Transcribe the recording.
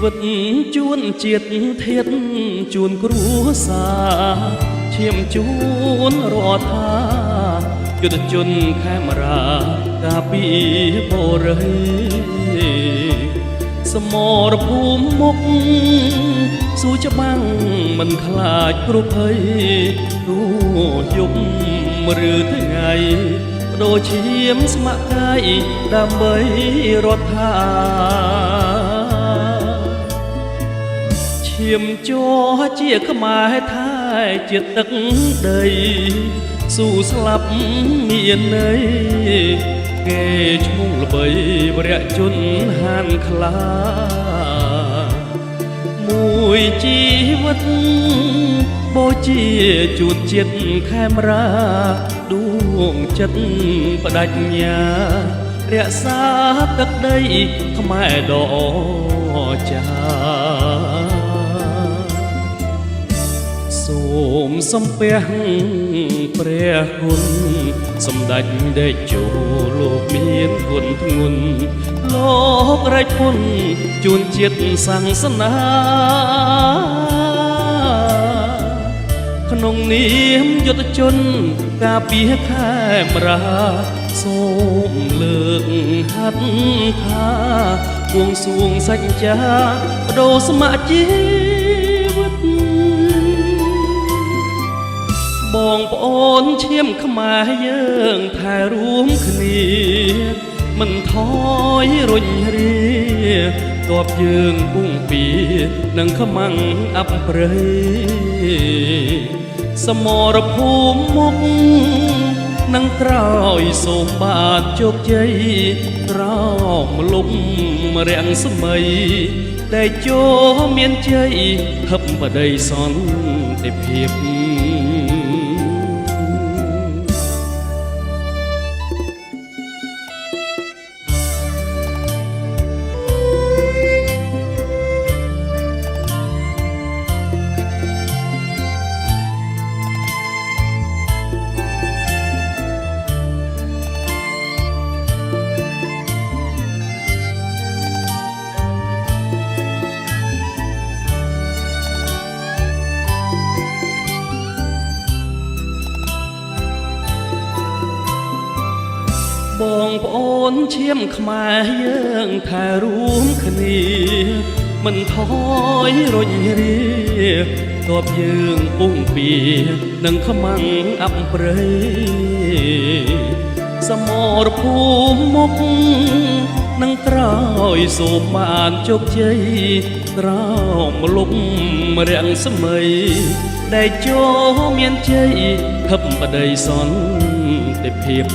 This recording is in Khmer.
វិតជួនជាតិធាតជួនគ្រួសារឈាមជួនរដ្ឋាយុទ្ធជនខេមរាកាពីបរិយសមរភូមិមុខស៊ូច្បាំងមិនខ្លាចព្រោះភ័យរួយប់ឬថ្ងៃបដូរឈាមស្ម័គ្រកាយដើម្បីរដ្ឋាឈាមជ័រជាខ្មែរថែជាទឹកដីស៊ូស្លាប់មានន័យគេឈ្មោះល្បីវរៈជនហានខ្លាមួយជីវិតបូជាជួនជាតិខេមរាដួងចិត្តបដិញ្ញារក្សាទឹកដីខ្មែរដ៏ចាសូមសំពះព្រះគុណសម្ដេចតេជោលោកមានគុណធ្ងន់លោករេចពុនជួនជាតិសាសនាក្នុងនាមយុទ្ធជនការពារខេមរាសូមលើកហាត់ថាគួងសួងសច្ចាបដូរស្ម័គ្រជីវិតបងប្អូនឈាមខ្មែរយើងថែរួមគ្នាមិនថយរុញរាតបយើងពុងពីនឹងខ្មាំងអបព្រៃសមរភូមិមុខនឹងក្រោយសូមបានជោគជ័យក្រោមលំរាំងស្មីដែលចូលមានជ័យហឹបបដីសន្តិភាពបងប្អូនឈាមខ្មែរយើងថែរួមគ្នាមិនថយរុញរាតបយើងពុងពីនឹងខ្មាំងអបព្រៃសមរភូមិមុខនឹងក្រោយសូមបានជោគជ័យក្រោមលំរាំងស្មីដែលចូលមានជ័យហឹបបដីសន្តិភាព